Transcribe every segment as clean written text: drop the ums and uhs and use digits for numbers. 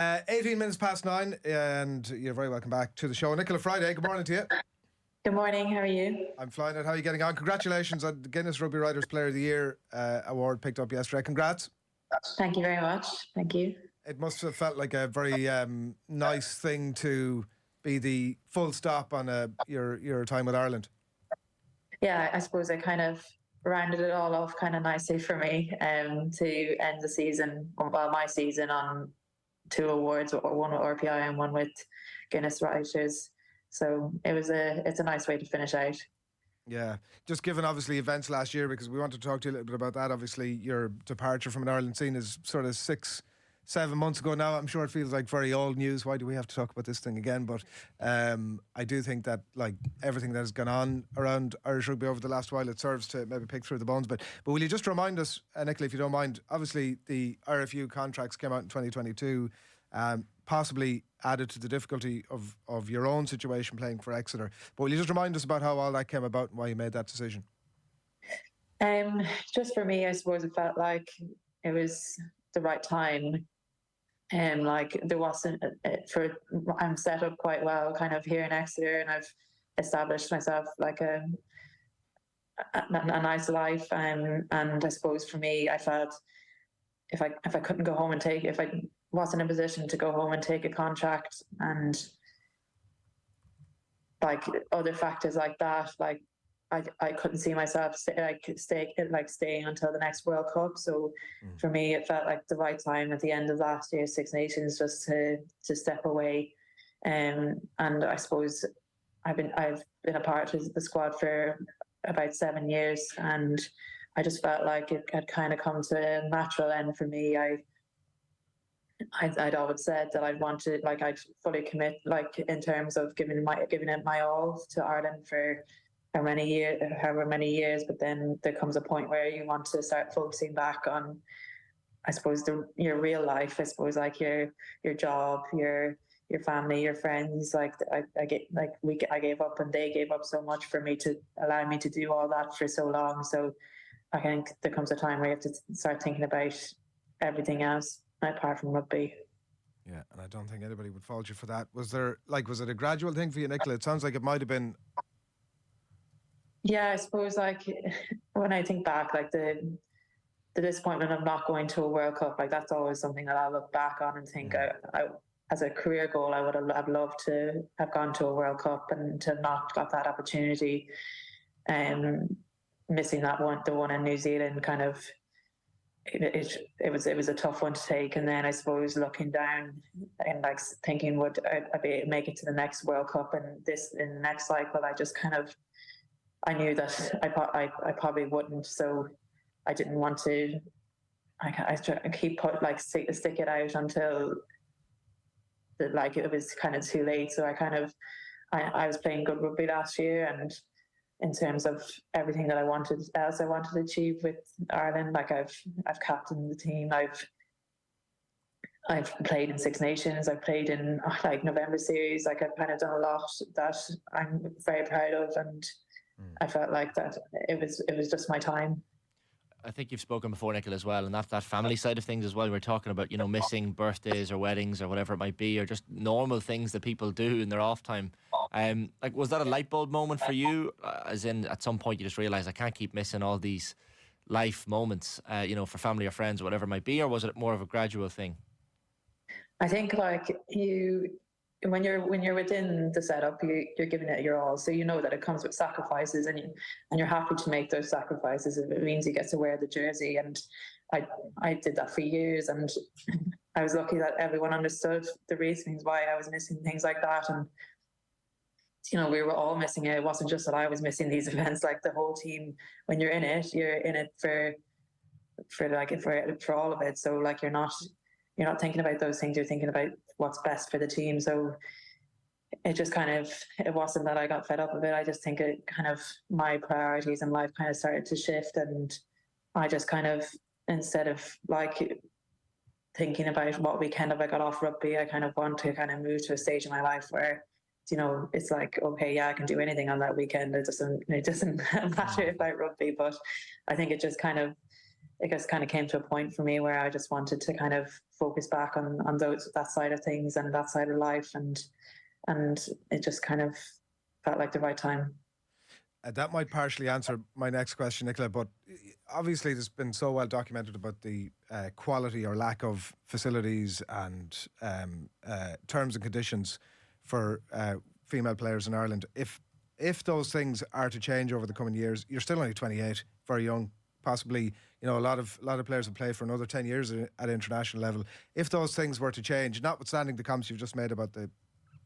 18 minutes past 9, and you're very welcome back to the show. Nichola Fryday, good morning to you. Good morning, how are you? I'm flying it. How are you getting on? Congratulations on the Guinness Rugby Writers Player of the Year award picked up yesterday. Congrats. Thank you very much. Thank you. It must have felt like a very nice thing to be the full stop on your time with Ireland. Yeah, I suppose I kind of rounded it all off kind of nicely for me to end the season, well, my season on 2 awards, one with RPI and one with Guinness Writers. So it's a nice way to finish out. Yeah, just given obviously events last year, because we want to talk to you a little bit about that. Obviously, your departure from an Ireland scene is sort of 6-7 months ago now. I'm sure it feels like very old news. Why do we have to talk about this thing again? But I do think that, like, everything that has gone on around Irish rugby over the last while, it serves to maybe pick through the bones. But will you just remind us, Nichola, if you don't mind, obviously the RFU contracts came out in 2022, possibly added to the difficulty of your own situation playing for Exeter. But will you just remind us about how all that came about and why you made that decision? Just for me, I suppose it felt like it was the right time. Like there wasn't I'm set up quite well kind of here in Exeter, and I've established myself like a nice life. And I suppose for me, I felt if I couldn't go home and if I wasn't in a position to go home and take a contract, and like other factors like that, like I couldn't see myself staying until the next World Cup. So for me, it felt like the right time at the end of last year's Six Nations just to step away. And I suppose I've been a part of the squad for about 7 years, and I just felt like it had kind of come to a natural end for me. I'd always said that I'd wanted, like, I'd fully commit, like, in terms of giving it my all to Ireland for however many years. But then there comes a point where you want to start focusing back on, I suppose, your real life. I suppose, like your job, your family, your friends. Like I gave up, and they gave up so much for me to allow me to do all that for so long. So I think there comes a time where you have to start thinking about everything else apart from rugby. Yeah, and I don't think anybody would fault you for that. Was it a gradual thing for you, Nichola? It sounds like it might have been. Yeah, I suppose, like, when I think back, like the disappointment of not going to a World Cup, like that's always something that I look back on and think I as a career goal, I would have loved to have gone to a World Cup, and to have not got that opportunity. Missing the one in New Zealand, kind of, it was a tough one to take. And then I suppose looking down and like thinking, would I make it to the next World Cup, and in the next cycle, I just kind of, I knew that I probably wouldn't, so I didn't want to. I stick it out until it was kind of too late. So I was playing good rugby last year, and in terms of everything that I wanted to achieve with Ireland, like I've captained the team, I've played in Six Nations, I've played in like November series, like I've kind of done a lot that I'm very proud of, and I felt like that it was just my time. I think you've spoken before, Nichola, as well, and that family side of things as well. We're talking about, missing birthdays or weddings or whatever it might be, or just normal things that people do in their off time. Like, was that a light bulb moment for you? As in, at some point you just realised, I can't keep missing all these life moments, for family or friends or whatever it might be, or was it more of a gradual thing? I think, like, when you're within the setup, you're giving it your all, so you know that it comes with sacrifices, and you're happy to make those sacrifices if it means you get to wear the jersey. And I did that for years, and I was lucky that everyone understood the reasons why I was missing things like that. And we were all missing it. It wasn't just that I was missing these events. Like, the whole team, when you're in it for all of it. So, like, you're not thinking about those things, you're thinking about what's best for the team. So it just it wasn't that I got fed up with it. I just think it kind of, my priorities in life kind of started to shift, and I just kind of, instead of like thinking about what weekend have I got off rugby, I kind of want to kind of move to a stage in my life where, it's like, okay, yeah, I can do anything on that weekend. It doesn't matter about rugby. But I think it just kind of it just kind of came to a point for me where I just wanted to kind of focus back on that side of things and that side of life, and it just kind of felt like the right time. That might partially answer my next question, Nichola, but obviously there's been so well documented about the quality or lack of facilities and terms and conditions for female players in Ireland. If those things are to change over the coming years, you're still only 28, very young. Possibly, a lot of players will play for another 10 years at international level. If those things were to change, notwithstanding the comments you've just made about the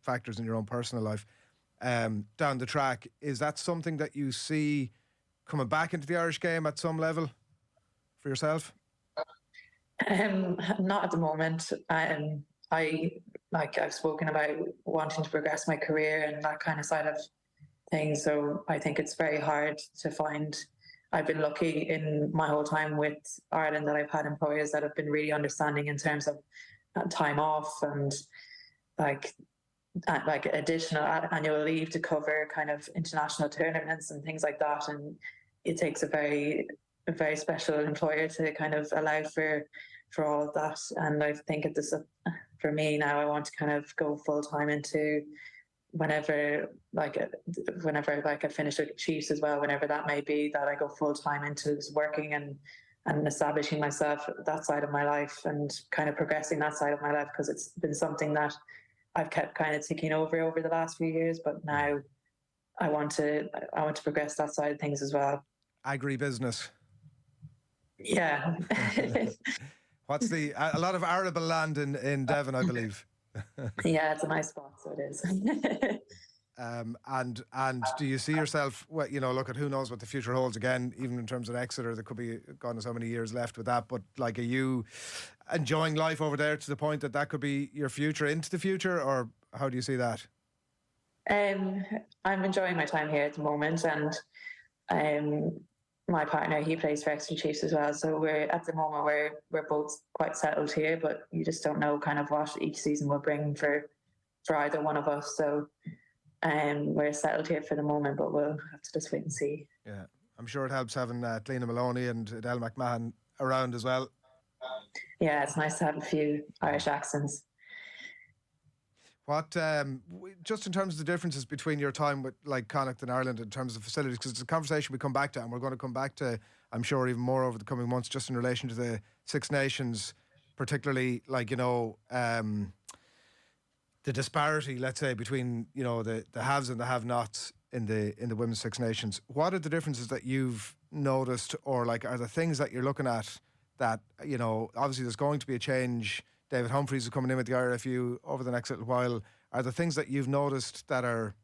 factors in your own personal life, down the track, is that something that you see coming back into the Irish game at some level for yourself? Not at the moment. I've spoken about wanting to progress my career and that kind of side of things. So I think it's very hard to find. I've been lucky in my whole time with Ireland that I've had employers that have been really understanding in terms of time off and like additional annual leave to cover kind of international tournaments and things like that. And it takes a very special employer to kind of allow for all of that. And I think for me now, I want to kind of go full time into whenever I finish with Chiefs as well, whenever that may be, that I go full time into working and establishing myself that side of my life and kind of progressing that side of my life, because it's been something that I've kept kind of ticking over the last few years, but now I want to progress that side of things as well. Agribusiness. Yeah. What's a lot of arable land in Devon, I believe. Yeah, it's a nice spot, so it is. And do you see yourself, look at who knows what the future holds again, even in terms of Exeter, there could be gone so many years left with that, but are you enjoying life over there to the point that could be your future into the future, or how do you see that? I'm enjoying my time here at the moment, and my partner, he plays for Exeter Chiefs as well, so at the moment we're both quite settled here, but you just don't know kind of what each season will bring for either one of us. So we're settled here for the moment, but we'll have to just wait and see. Yeah, I'm sure it helps having Cliona Maloney and Adele McMahon around as well. Yeah, it's nice to have a few Irish accents. What, just in terms of the differences between your time with Connacht and Ireland in terms of facilities, because it's a conversation we come back to, and we're going to come back to, I'm sure, even more over the coming months, just in relation to the Six Nations, particularly the disparity, let's say, between the haves and the have-nots in the Women's Six Nations. What are the differences that you've noticed, or are there things that you're looking at that obviously there's going to be a change? David Humphreys is coming in with the IRFU over the next little while. Are there things that you've noticed that are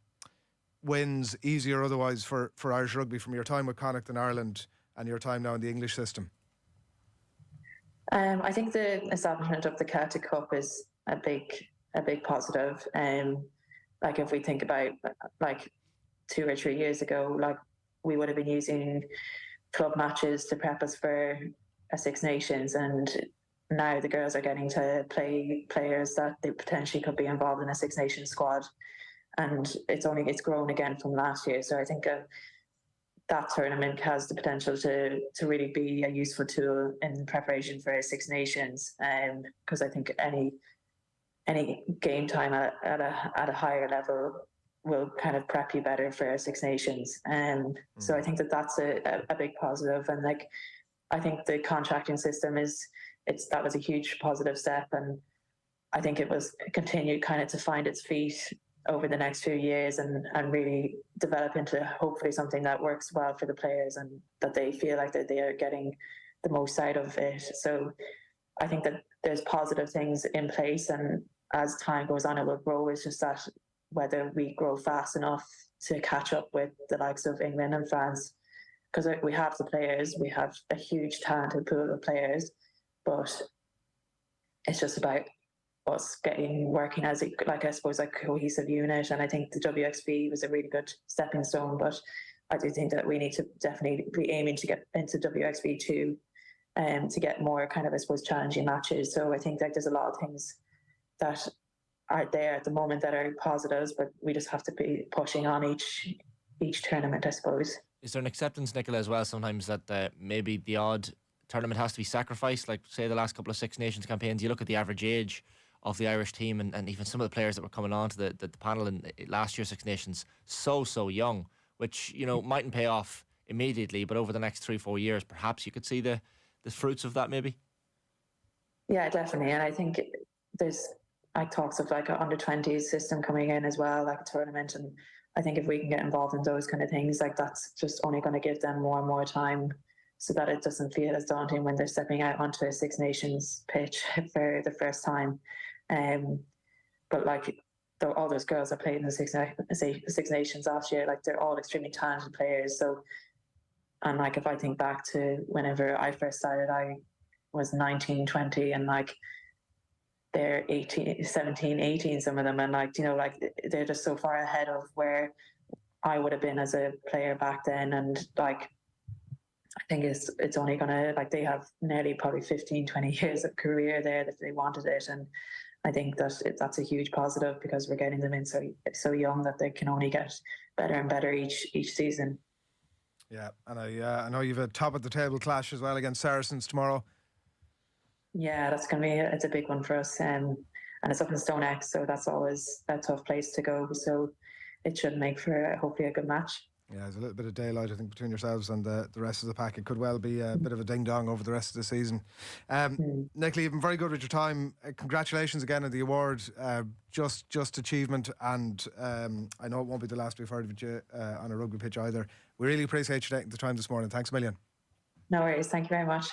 wins, easy or otherwise, for Irish rugby from your time with Connacht in Ireland and your time now in the English system? I think the establishment of the Celtic Cup is a big positive. If we think about 2 or 3 years ago, we would have been using club matches to prep us for a Six Nations, and now the girls are getting to play players that they potentially could be involved in a Six Nations squad, and it's grown again from last year. So I think that tournament has the potential to really be a useful tool in preparation for Six Nations, because I think any game time at a higher level will kind of prep you better for Six Nations. So I think that's a big positive, and I think the contracting system that was a huge positive step, and I think it was continued kind of to find its feet over the next few years and really develop into hopefully something that works well for the players and that they feel like that they are getting the most out of it. So I think that there's positive things in place, and as time goes on, it will grow. It's just that whether we grow fast enough to catch up with the likes of England and France, because we have the players, we have a huge talented pool of players, but it's just about us working as a cohesive unit. And I think the WXB was a really good stepping stone, but I do think that we need to definitely be aiming to get into WXB too, to get more kind of, I suppose, challenging matches. So I think there's a lot of things that are there at the moment that are positives, but we just have to be pushing on each tournament, I suppose. Is there an acceptance, Nichola, as well sometimes that maybe the odd tournament has to be sacrificed. Like, say, the last couple of Six Nations campaigns, you look at the average age of the Irish team, and even some of the players that were coming on to the panel in last year's Six Nations, so young, which, you know, mightn't pay off immediately, but over the next 3-4 years, perhaps you could see the fruits of that, maybe. Yeah, definitely. And I think there's like talks of like an under-20s system coming in as well, like a tournament. And I think if we can get involved in those kind of things, like that's just only going to give them more and more time, so that it doesn't feel as daunting when they're stepping out onto a Six Nations pitch for the first time. But like all those girls that played in the Six Nations last year, like they're all extremely talented players. So, and like if I think back to whenever I first started, I was 19, 20, and like they're 18, 17, 18, some of them, and like, you know, like they're just so far ahead of where I would have been as a player back then. And like I think it's only gonna, like, they have nearly probably 15, 20 years of career there if they wanted it. And I think that's a huge positive, because we're getting them in so young that they can only get better and better each season. Yeah, and I know you've a top of the table clash as well against Saracens tomorrow. Yeah, that's gonna be it's a big one for us, and it's up in Stone X, so that's always a tough place to go. So it should make for hopefully a good match. Yeah, there's a little bit of daylight, I think, between yourselves and the rest of the pack. It could well be a bit of a ding-dong over the rest of the season. Nichola, you've been very good with your time. Congratulations again on the award. Just achievement, and I know it won't be the last we've heard of you on a rugby pitch either. We really appreciate you taking the time this morning. Thanks a million. No worries. Thank you very much.